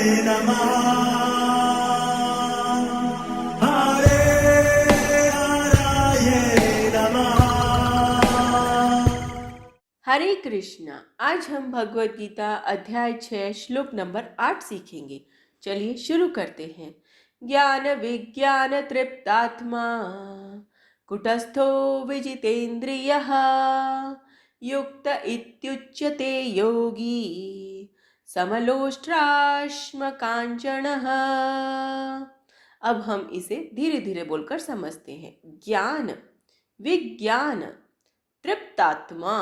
नमः हरे हराय नमः। हरे कृष्णा। आज हम भगवत गीता अध्याय 6 श्लोक नंबर 8 सीखेंगे। चलिए शुरू करते हैं। ज्ञान विज्ञान तृप्तात्मा कुटस्थो विजितेन्द्रियः युक्त इत्युच्यते योगी समलोष्ट्राश्म कांचनः। अब हम इसे धीरे धीरे बोलकर समझते हैं। ज्ञान विज्ञान तृप्तात्मा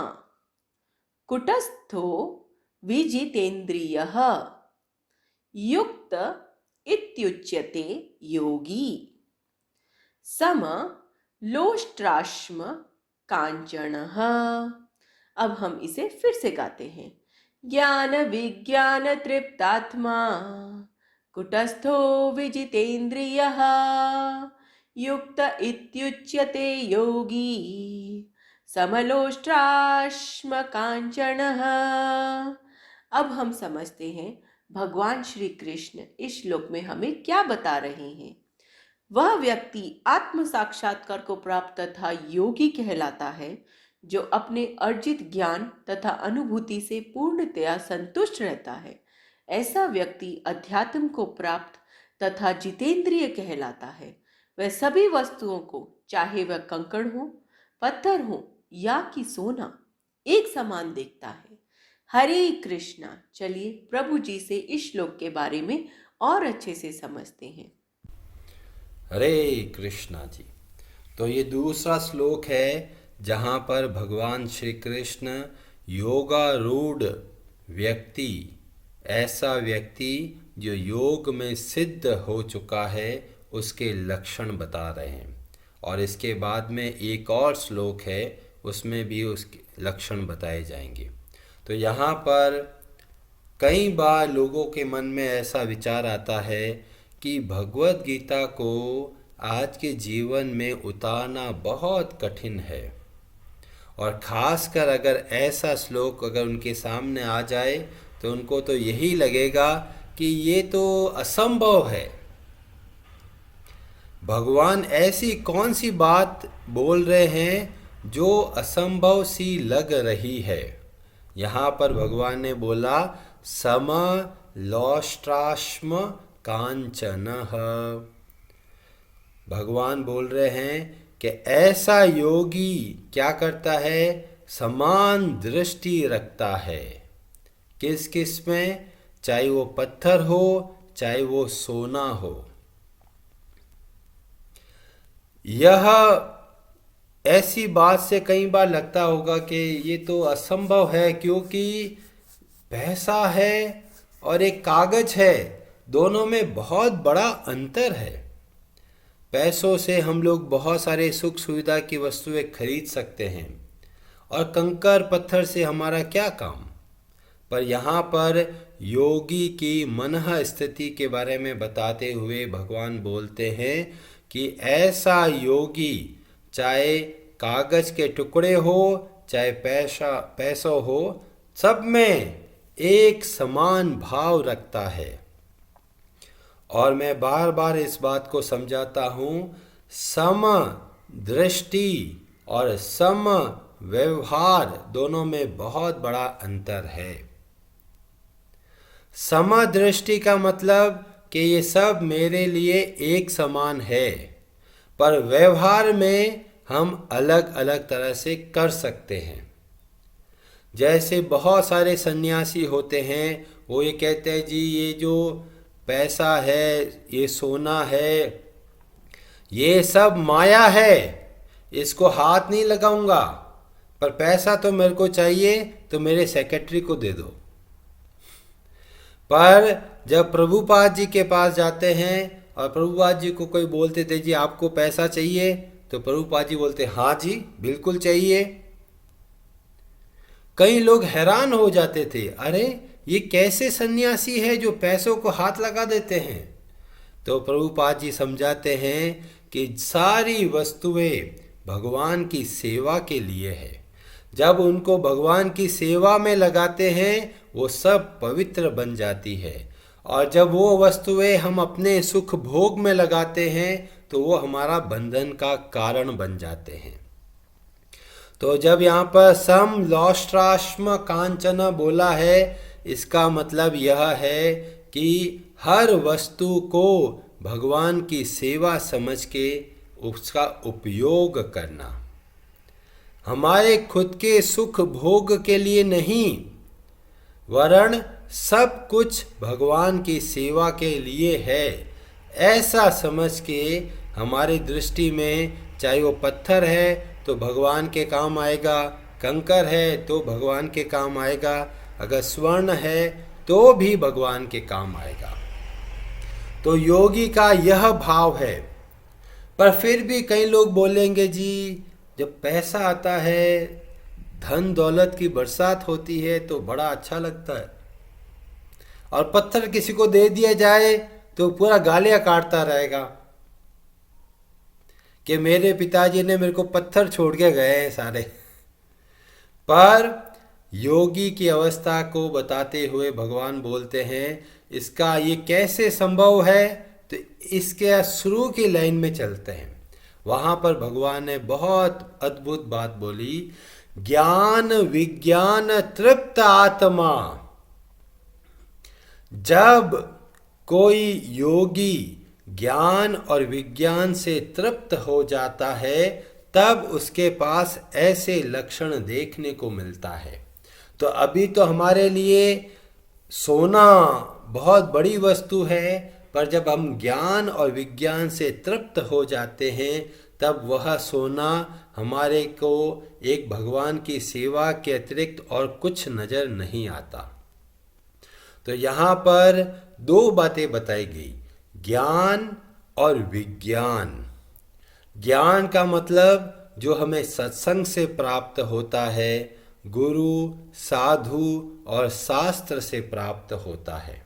कुटस्थो विजितेन्द्रियः युक्त इत्युच्यते योगी सम लोष्ट्राश्म कांचनः। अब हम इसे फिर से गाते हैं। ज्ञान विज्ञान तृप्तात्मा कुटस्थो विजितेन्द्रियः युक्त इत्युच्यते योगी समलोष्ट्राश्म कांचनः। अब हम समझते हैं भगवान श्री कृष्ण इस श्लोक में हमें क्या बता रहे हैं। वह व्यक्ति आत्म साक्षात्कार को प्राप्त तथा योगी कहलाता है जो अपने अर्जित ज्ञान तथा अनुभूति से पूर्णतया संतुष्ट रहता है। ऐसा व्यक्ति अध्यात्म को प्राप्त तथा जितेंद्रिय कहलाता है। वह सभी वस्तुओं को, चाहे वह कंकड़ हो, पत्थर हो या कि सोना, एक समान देखता है। हरे कृष्णा। चलिए प्रभु जी से इस श्लोक के बारे में और अच्छे से समझते हैं। हरे कृष्णा जी। तो ये दूसरा श्लोक है जहाँ पर भगवान श्री कृष्ण योगारूढ़ व्यक्ति, ऐसा व्यक्ति जो योग में सिद्ध हो चुका है, उसके लक्षण बता रहे हैं। और इसके बाद में एक और श्लोक है, उसमें भी उसके लक्षण बताए जाएंगे। तो यहाँ पर कई बार लोगों के मन में ऐसा विचार आता है कि भगवत गीता को आज के जीवन में उतारना बहुत कठिन है, और ख़ासकर अगर ऐसा श्लोक अगर उनके सामने आ जाए तो उनको तो यही लगेगा कि ये तो असंभव है। भगवान ऐसी कौन सी बात बोल रहे हैं जो असंभव सी लग रही है। यहाँ पर भगवान ने बोला सम लोष्ट्राश्म कांचनः। भगवान बोल रहे हैं कि ऐसा योगी क्या करता है, समान दृष्टि रखता है। किस किस में, चाहे वो पत्थर हो चाहे वो सोना हो। यह ऐसी बात से कई बार लगता होगा कि ये तो असंभव है, क्योंकि पैसा है और एक कागज है, दोनों में बहुत बड़ा अंतर है। पैसों से हम लोग बहुत सारे सुख सुविधा की वस्तुएं खरीद सकते हैं, और कंकर पत्थर से हमारा क्या काम। पर यहाँ पर योगी की मनः स्थिति के बारे में बताते हुए भगवान बोलते हैं कि ऐसा योगी चाहे कागज के टुकड़े हो चाहे पैसों हो, सब में एक समान भाव रखता है। और मैं बार बार इस बात को समझाता हूँ, सम दृष्टि और सम व्यवहार दोनों में बहुत बड़ा अंतर है। समदृष्टि का मतलब कि ये सब मेरे लिए एक समान है, पर व्यवहार में हम अलग अलग तरह से कर सकते हैं। जैसे बहुत सारे सन्यासी होते हैं, वो ये कहते हैं जी ये जो पैसा है, ये सोना है, ये सब माया है, इसको हाथ नहीं लगाऊंगा, पर पैसा तो मेरे को चाहिए तो मेरे सेक्रेटरी को दे दो। पर जब प्रभुपाद जी के पास जाते हैं और प्रभुपाद जी को कोई बोलते थे जी आपको पैसा चाहिए, तो प्रभुपाद जी बोलते हाँ जी बिल्कुल चाहिए। कई लोग हैरान हो जाते थे, अरे ये कैसे सन्यासी है जो पैसों को हाथ लगा देते हैं। तो प्रभुपाद जी समझाते हैं कि सारी वस्तुएं भगवान की सेवा के लिए है। जब उनको भगवान की सेवा में लगाते हैं वो सब पवित्र बन जाती है, और जब वो वस्तुएं हम अपने सुख भोग में लगाते हैं तो वो हमारा बंधन का कारण बन जाते हैं। तो जब यहाँ पर सम लौष्ट्राश्म कांचन बोला है, इसका मतलब यह है कि हर वस्तु को भगवान की सेवा समझ के उसका उपयोग करना, हमारे खुद के सुख भोग के लिए नहीं, वरन सब कुछ भगवान की सेवा के लिए है, ऐसा समझ के हमारी दृष्टि में चाहे वो पत्थर है तो भगवान के काम आएगा, कंकर है तो भगवान के काम आएगा, अगर स्वर्ण है तो भी भगवान के काम आएगा। तो योगी का यह भाव है। पर फिर भी कई लोग बोलेंगे जी जब पैसा आता है, धन दौलत की बरसात होती है तो बड़ा अच्छा लगता है, और पत्थर किसी को दे दिया जाए तो पूरा गालियां काटता रहेगा कि मेरे पिताजी ने मेरे को पत्थर छोड़ के गए हैं सारे। पर योगी की अवस्था को बताते हुए भगवान बोलते हैं इसका ये कैसे संभव है, तो इसके शुरू की लाइन में चलते हैं। वहां पर भगवान ने बहुत अद्भुत बात बोली, ज्ञान विज्ञान तृप्त आत्मा। जब कोई योगी ज्ञान और विज्ञान से तृप्त हो जाता है तब उसके पास ऐसे लक्षण देखने को मिलता है। तो अभी तो हमारे लिए सोना बहुत बड़ी वस्तु है, पर जब हम ज्ञान और विज्ञान से तृप्त हो जाते हैं तब वह सोना हमारे को एक भगवान की सेवा के अतिरिक्त और कुछ नजर नहीं आता। तो यहाँ पर दो बातें बताई गई, ज्ञान और विज्ञान। ज्ञान का मतलब जो हमें सत्संग से प्राप्त होता है, गुरु साधु और शास्त्र से प्राप्त होता है,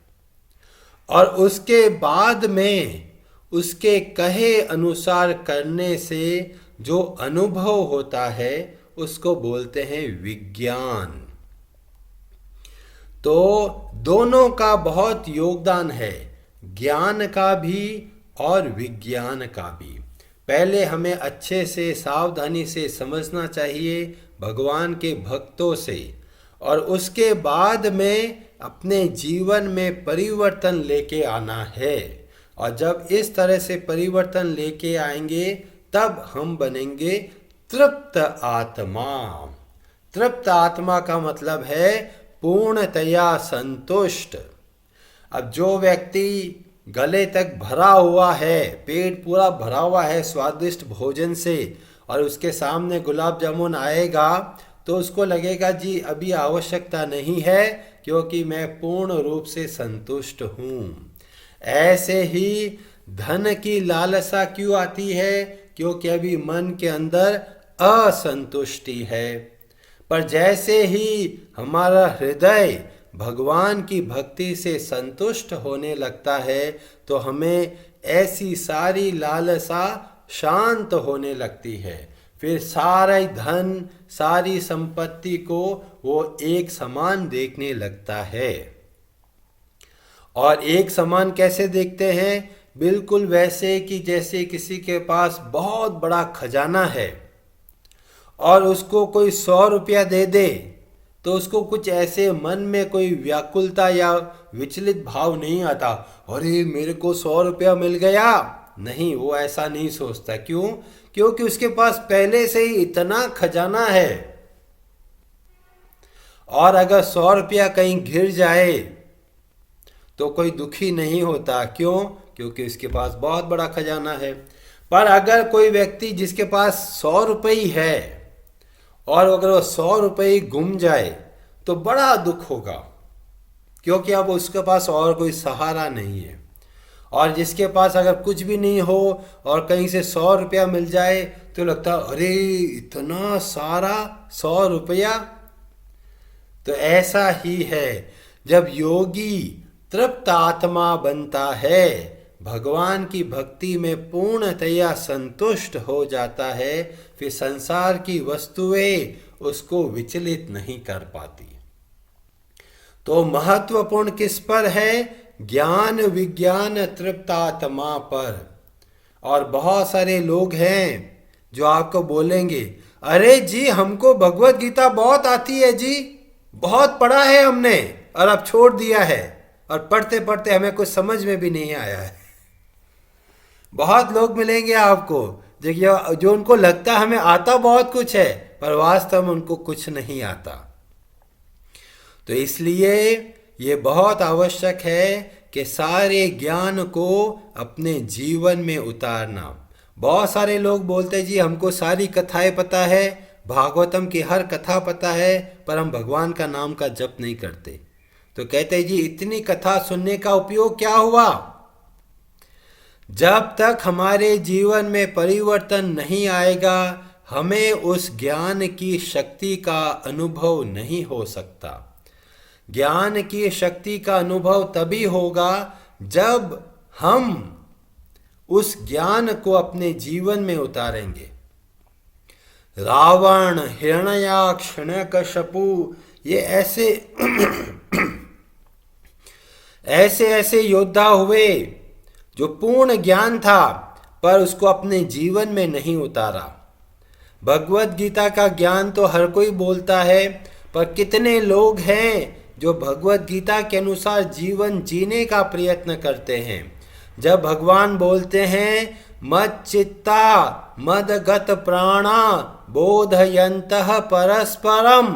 और उसके बाद में उसके कहे अनुसार करने से जो अनुभव होता है उसको बोलते हैं विज्ञान। तो दोनों का बहुत योगदान है, ज्ञान का भी और विज्ञान का भी। पहले हमें अच्छे से सावधानी से समझना चाहिए भगवान के भक्तों से, और उसके बाद में अपने जीवन में परिवर्तन लेके आना है। और जब इस तरह से परिवर्तन लेके आएंगे तब हम बनेंगे तृप्त आत्मा। तृप्त आत्मा का मतलब है पूर्णतया संतुष्ट। अब जो व्यक्ति गले तक भरा हुआ है, पेट पूरा भरा हुआ है स्वादिष्ट भोजन से, और उसके सामने गुलाब जामुन आएगा तो उसको लगेगा जी अभी आवश्यकता नहीं है क्योंकि मैं पूर्ण रूप से संतुष्ट हूँ। ऐसे ही धन की लालसा क्यों आती है, क्योंकि अभी मन के अंदर असंतुष्टि है। पर जैसे ही हमारा हृदय भगवान की भक्ति से संतुष्ट होने लगता है तो हमें ऐसी सारी लालसा शांत होने लगती है। फिर सारा धन सारी संपत्ति को वो एक समान देखने लगता है। और एक समान कैसे देखते हैं? बिल्कुल वैसे कि जैसे किसी के पास बहुत बड़ा खजाना है और उसको कोई 100 रुपया दे दे तो उसको कुछ ऐसे मन में कोई व्याकुलता या विचलित भाव नहीं आता, अरे मेरे को 100 रुपया मिल गया। नहीं, वो ऐसा नहीं सोचता। क्यों? क्योंकि उसके पास पहले से ही इतना खजाना है। और अगर 100 रुपया कहीं गिर जाए तो कोई दुखी नहीं होता। क्यों? क्योंकि उसके पास बहुत बड़ा खजाना है। पर अगर कोई व्यक्ति जिसके पास 100 रुपये ही है और अगर वो 100 रुपये ही गुम जाए तो बड़ा दुख होगा, क्योंकि अब उसके पास और कोई सहारा नहीं है। और जिसके पास अगर कुछ भी नहीं हो और कहीं से 100 रुपया मिल जाए तो लगता अरे इतना सारा 100 रुपया। तो ऐसा ही है, जब योगी तृप्त आत्मा बनता है, भगवान की भक्ति में पूर्णतया संतुष्ट हो जाता है, फिर संसार की वस्तुएं उसको विचलित नहीं कर पाती। तो महत्वपूर्ण किस पर है? ज्ञान विज्ञान तृप्तात्मा पर। और बहुत सारे लोग हैं जो आपको बोलेंगे, अरे जी हमको भगवत गीता बहुत आती है जी, बहुत पढ़ा है हमने और अब छोड़ दिया है, और पढ़ते पढ़ते हमें कुछ समझ में भी नहीं आया है। बहुत लोग मिलेंगे आपको जो उनको लगता है हमें आता बहुत कुछ है, पर वास्तव में उनको कुछ नहीं आता। तो इसलिए ये बहुत आवश्यक है कि सारे ज्ञान को अपने जीवन में उतारना। बहुत सारे लोग बोलते जी हमको सारी कथाएं पता है, भागवतम की हर कथा पता है, पर हम भगवान का नाम का जप नहीं करते। तो कहते जी इतनी कथा सुनने का उपयोग क्या हुआ? जब तक हमारे जीवन में परिवर्तन नहीं आएगा, हमें उस ज्ञान की शक्ति का अनुभव नहीं हो सकता। ज्ञान की शक्ति का अनुभव तभी होगा जब हम उस ज्ञान को अपने जीवन में उतारेंगे। रावण, हिरण्याक्ष, हिरण्यकशिपु, ये ऐसे योद्धा हुए जो पूर्ण ज्ञान था पर उसको अपने जीवन में नहीं उतारा। भगवत गीता का ज्ञान तो हर कोई बोलता है, पर कितने लोग हैं जो भगवत गीता के अनुसार जीवन जीने का प्रयत्न करते हैं। जब भगवान बोलते हैं मद चित्ता मदगत प्राणा बोधयन्तः परस्परम,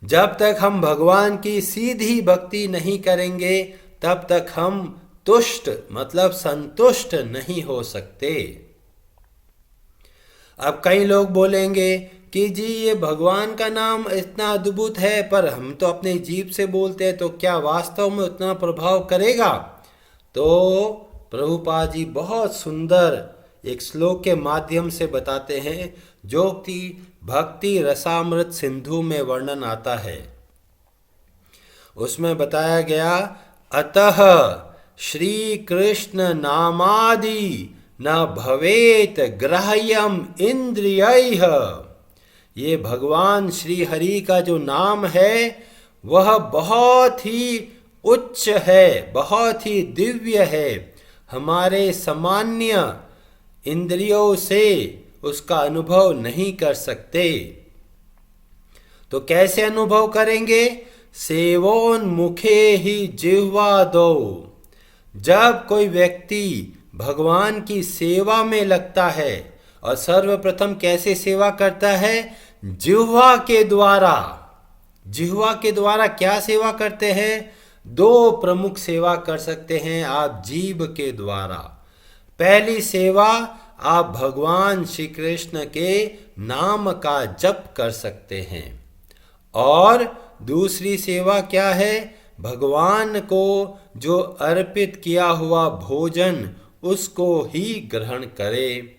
जब तक हम भगवान की सीधी भक्ति नहीं करेंगे तब तक हम तुष्ट मतलब संतुष्ट नहीं हो सकते। अब कई लोग बोलेंगे कि जी ये भगवान का नाम इतना अद्भुत है, पर हम तो अपने जीभ से बोलते हैं, तो क्या वास्तव में उतना प्रभाव करेगा? तो प्रभुपाद जी बहुत सुंदर एक श्लोक के माध्यम से बताते हैं, जो कि भक्ति रसामृत सिंधु में वर्णन आता है। उसमें बताया गया, अतः श्री कृष्ण नामादि न भवेत ग्राह्यम इंद्रियैः। ये भगवान श्री हरि का जो नाम है वह बहुत ही उच्च है, बहुत ही दिव्य है। हमारे सामान्य इंद्रियों से उसका अनुभव नहीं कर सकते। तो कैसे अनुभव करेंगे? सेवोन्मुखे ही जिह्वा दो। जब कोई व्यक्ति भगवान की सेवा में लगता है, और सर्वप्रथम कैसे सेवा करता है? जिह्वा के द्वारा। जिह्वा के द्वारा क्या सेवा करते हैं? दो प्रमुख सेवा कर सकते हैं आप जीभ के द्वारा। पहली सेवा, आप भगवान श्री कृष्ण के नाम का जप कर सकते हैं। और दूसरी सेवा क्या है? भगवान को जो अर्पित किया हुआ भोजन उसको ही ग्रहण करें।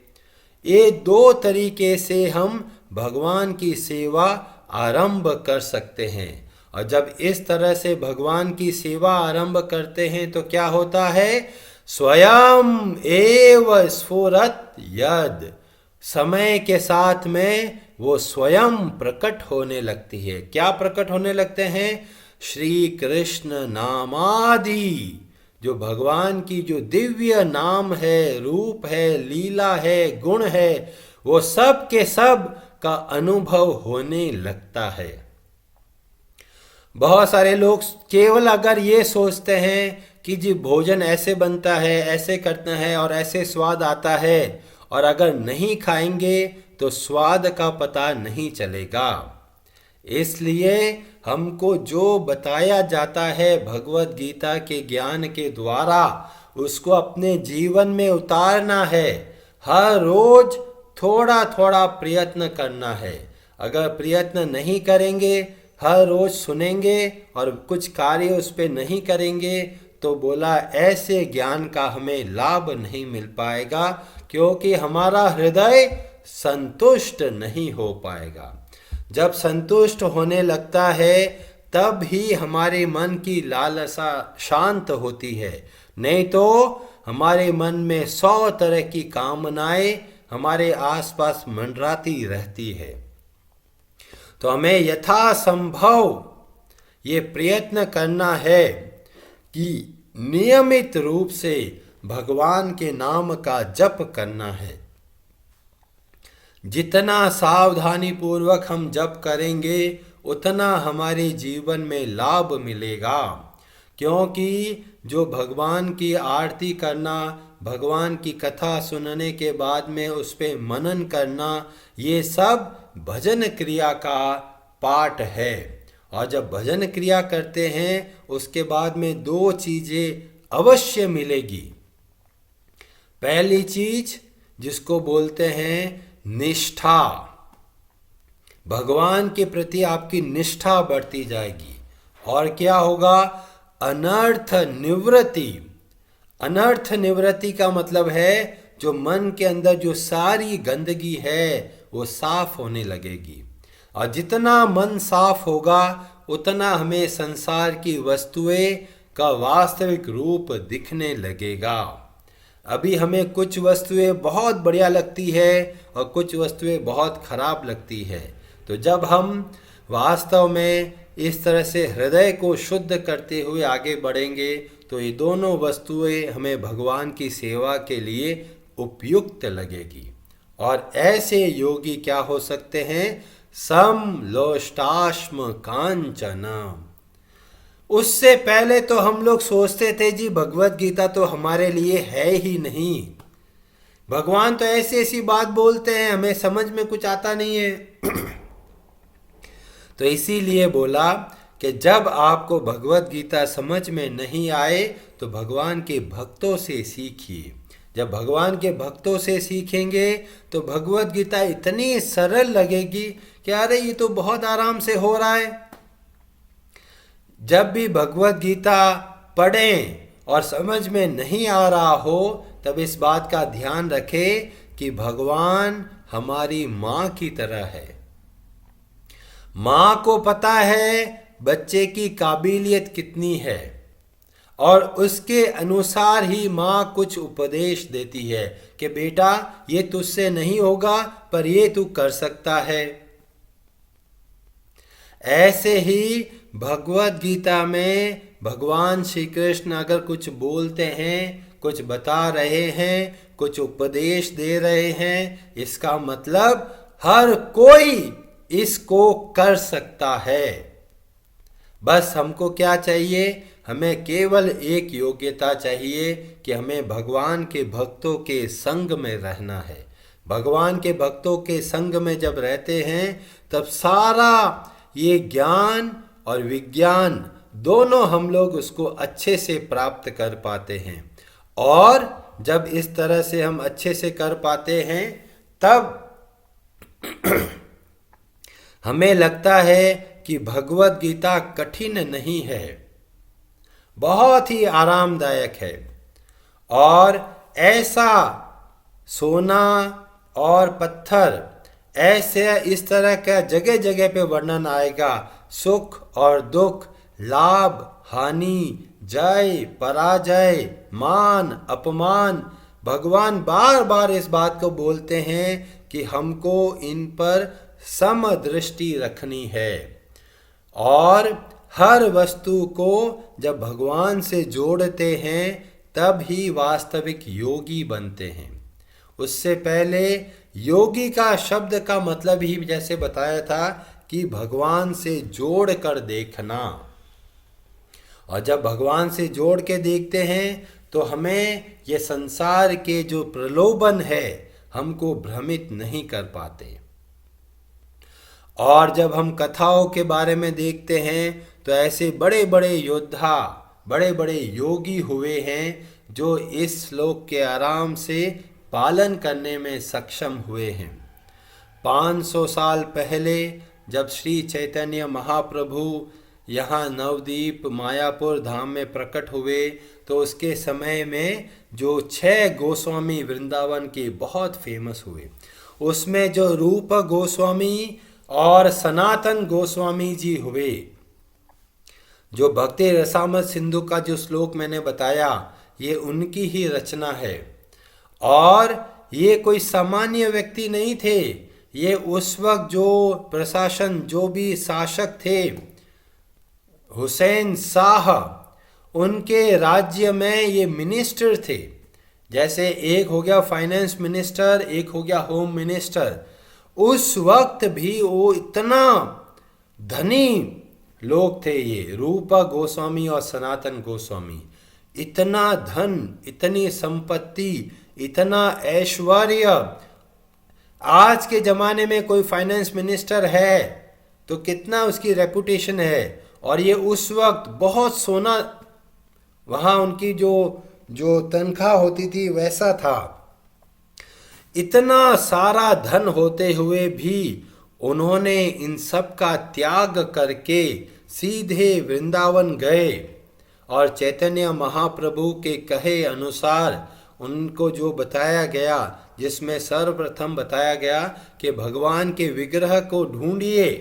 ये दो तरीके से हम भगवान की सेवा आरंभ कर सकते हैं। और जब इस तरह से भगवान की सेवा आरंभ करते हैं तो क्या होता है? स्वयं एव स्फुरत यद, समय के साथ में वो स्वयं प्रकट होने लगती है। क्या प्रकट होने लगते हैं? श्री कृष्ण नामादि, जो भगवान की जो दिव्य नाम है, रूप है, लीला है, गुण है, वो सब के सब का अनुभव होने लगता है। बहुत सारे लोग केवल अगर ये सोचते हैं कि जी भोजन ऐसे बनता है, ऐसे करना है और ऐसे स्वाद आता है, और अगर नहीं खाएंगे तो स्वाद का पता नहीं चलेगा। इसलिए हमको जो बताया जाता है भगवत गीता के ज्ञान के द्वारा, उसको अपने जीवन में उतारना है। हर रोज थोड़ा थोड़ा प्रयत्न करना है। अगर प्रयत्न नहीं करेंगे, हर रोज सुनेंगे और कुछ कार्य उस पर नहीं करेंगे, तो बोला ऐसे ज्ञान का हमें लाभ नहीं मिल पाएगा, क्योंकि हमारा हृदय संतुष्ट नहीं हो पाएगा। जब संतुष्ट होने लगता है तब ही हमारे मन की लालसा शांत होती है, नहीं तो हमारे मन में 100 तरह की कामनाएं हमारे आसपास मंडराती रहती है। तो हमें यथासंभव ये प्रयत्न करना है कि नियमित रूप से भगवान के नाम का जप करना है। जितना सावधानी पूर्वक हम जप करेंगे उतना हमारे जीवन में लाभ मिलेगा, क्योंकि जो भगवान की आरती करना, भगवान की कथा सुनने के बाद में उस पे मनन करना, ये सब भजन क्रिया का पार्ट है। और जब भजन क्रिया करते हैं उसके बाद में दो चीजें अवश्य मिलेगी। पहली चीज जिसको बोलते हैं निष्ठा, भगवान के प्रति आपकी निष्ठा बढ़ती जाएगी। और क्या होगा? अनर्थ निवृत्ति। अनर्थ निवृत्ति का मतलब है जो मन के अंदर जो सारी गंदगी है वो साफ होने लगेगी। और जितना मन साफ होगा उतना हमें संसार की वस्तुएं का वास्तविक रूप दिखने लगेगा। अभी हमें कुछ वस्तुएं बहुत बढ़िया लगती है और कुछ वस्तुएं बहुत खराब लगती है। तो जब हम वास्तव में इस तरह से हृदय को शुद्ध करते हुए आगे बढ़ेंगे तो ये दोनों वस्तुएं हमें भगवान की सेवा के लिए उपयुक्त लगेगी। और ऐसे योगी क्या हो सकते हैं? समलोष्टाश्म कांचन। उससे पहले तो हम लोग सोचते थे जी भगवत गीता तो हमारे लिए है ही नहीं, भगवान तो ऐसी ऐसी बात बोलते हैं हमें समझ में कुछ आता नहीं है। तो इसीलिए बोला कि जब आपको भगवत गीता समझ में नहीं आए तो भगवान के भक्तों से सीखिए। जब भगवान के भक्तों से सीखेंगे तो भगवत गीता इतनी सरल लगेगी कि अरे ये तो बहुत आराम से हो रहा है। जब भी भगवत गीता पढ़ें और समझ में नहीं आ रहा हो तब इस बात का ध्यान रखें कि भगवान हमारी माँ की तरह है। माँ को पता है बच्चे की काबिलियत कितनी है और उसके अनुसार ही माँ कुछ उपदेश देती है कि बेटा ये तुझसे नहीं होगा पर ये तू कर सकता है। ऐसे ही भगवत गीता में भगवान श्री कृष्ण अगर कुछ बोलते हैं, कुछ बता रहे हैं, कुछ उपदेश दे रहे हैं, इसका मतलब हर कोई इसको कर सकता है। बस हमको क्या चाहिए? हमें केवल एक योग्यता चाहिए कि हमें भगवान के भक्तों के संग में रहना है। भगवान के भक्तों के संग में जब रहते हैं तब सारा ये ज्ञान और विज्ञान दोनों हम लोग उसको अच्छे से प्राप्त कर पाते हैं। और जब इस तरह से हम अच्छे से कर पाते हैं तब हमें लगता है कि भगवत गीता कठिन नहीं है, बहुत ही आरामदायक है। और ऐसा सोना और पत्थर ऐसे इस तरह का जगह जगह पे वर्णन आएगा, सुख और दुख, लाभ हानि, जय पराजय, मान अपमान। भगवान बार बार इस बात को बोलते हैं कि हमको इन पर समदृष्टि रखनी है। और हर वस्तु को जब भगवान से जोड़ते हैं तब ही वास्तविक योगी बनते हैं। उससे पहले योगी का शब्द का मतलब ही जैसे बताया था कि भगवान से जोड़ कर देखना। और जब भगवान से जोड़ के देखते हैं तो हमें ये संसार के जो प्रलोभन है हमको भ्रमित नहीं कर पाते। और जब हम कथाओं के बारे में देखते हैं तो ऐसे बड़े बड़े योद्धा, बड़े बड़े योगी हुए हैं जो इस श्लोक के आराम से पालन करने में सक्षम हुए हैं। 500 साल पहले जब श्री चैतन्य महाप्रभु यहाँ नवदीप मायापुर धाम में प्रकट हुए तो उसके समय में जो 6 गोस्वामी वृंदावन के बहुत फेमस हुए, उसमें जो रूप गोस्वामी और सनातन गोस्वामी जी हुए। जो भक्ति रसामृत सिंधु का जो श्लोक मैंने बताया ये उनकी ही रचना है। और ये कोई सामान्य व्यक्ति नहीं थे, ये उस वक्त जो प्रशासन, जो भी शासक थे, हुसैन शाह, उनके राज्य में ये मिनिस्टर थे। जैसे एक हो गया फाइनेंस मिनिस्टर, एक हो गया होम मिनिस्टर। उस वक्त भी वो इतना धनी लोग थे, ये रूपा गोस्वामी और सनातन गोस्वामी। इतना धन, इतनी संपत्ति, इतना ऐश्वर्य। आज के ज़माने में कोई फाइनेंस मिनिस्टर है तो कितना उसकी रेपुटेशन है, और ये उस वक्त बहुत सोना, वहाँ उनकी जो तनख्वाह होती थी वैसा था। इतना सारा धन होते हुए भी उन्होंने इन सब का त्याग करके सीधे वृंदावन गए, और चैतन्य महाप्रभु के कहे अनुसार उनको जो बताया गया, जिसमें सर्वप्रथम बताया गया कि भगवान के विग्रह को ढूंढिए,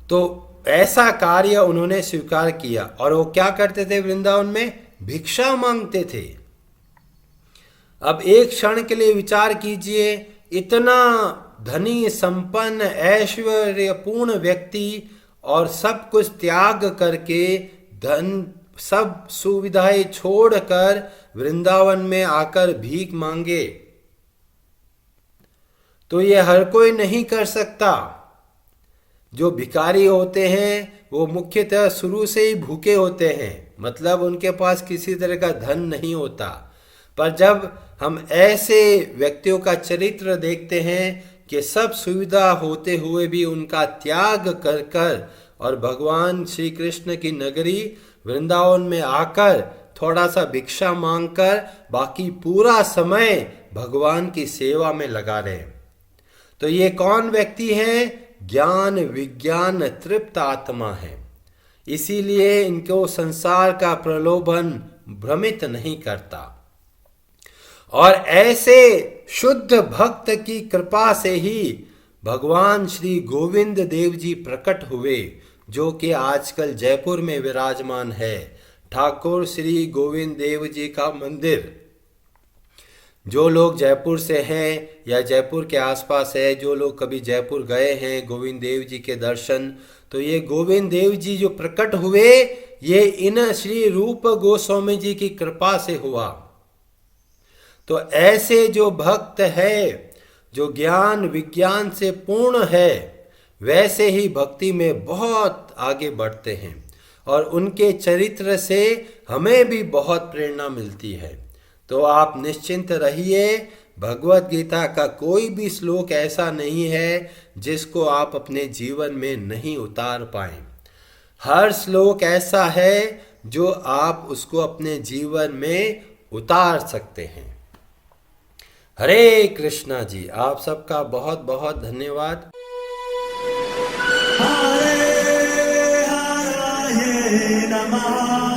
तो ऐसा कार्य उन्होंने स्वीकार किया। और वो क्या करते थे? वृंदावन में भिक्षा मांगते थे। अब एक क्षण के लिए विचार कीजिए, इतना धनी संपन्न ऐश्वर्यपूर्ण व्यक्ति और सब कुछ त्याग करके, धन सब सुविधाएं छोड़कर वृंदावन में आकर भीख मांगे, तो ये हर कोई नहीं कर सकता। जो भिखारी होते हैं वो मुख्यतः शुरू से ही भूखे होते हैं, मतलब उनके पास किसी तरह का धन नहीं होता। पर जब हम ऐसे व्यक्तियों का चरित्र देखते हैं कि सब सुविधा होते हुए भी उनका त्याग कर कर और भगवान श्री कृष्ण की नगरी वृंदावन में आकर थोड़ा सा भिक्षा मांगकर बाकी पूरा समय भगवान की सेवा में लगा रहे, तो ये कौन व्यक्ति हैं? ज्ञान विज्ञान तृप्त आत्मा है। इसीलिए इनको संसार का प्रलोभन भ्रमित नहीं करता। और ऐसे शुद्ध भक्त की कृपा से ही भगवान श्री गोविंद देव जी प्रकट हुए, जो कि आजकल जयपुर में विराजमान है। ठाकुर श्री गोविंद देव जी का मंदिर, जो लोग जयपुर से हैं या जयपुर के आसपास है, जो लोग कभी जयपुर गए हैं गोविंद देव जी के दर्शन, तो ये गोविंद देव जी जो प्रकट हुए, ये इन श्री रूप गोस्वामी जी की कृपा से हुआ। तो ऐसे जो भक्त है, जो ज्ञान विज्ञान से पूर्ण है, वैसे ही भक्ति में बहुत आगे बढ़ते हैं, और उनके चरित्र से हमें भी बहुत प्रेरणा मिलती है। तो आप निश्चिंत रहिए, भगवत गीता का कोई भी श्लोक ऐसा नहीं है जिसको आप अपने जीवन में नहीं उतार पाए। हर श्लोक ऐसा है जो आप उसको अपने जीवन में उतार सकते हैं। हरे कृष्णा जी, आप सबका बहुत बहुत धन्यवाद। हरे हराये नमः।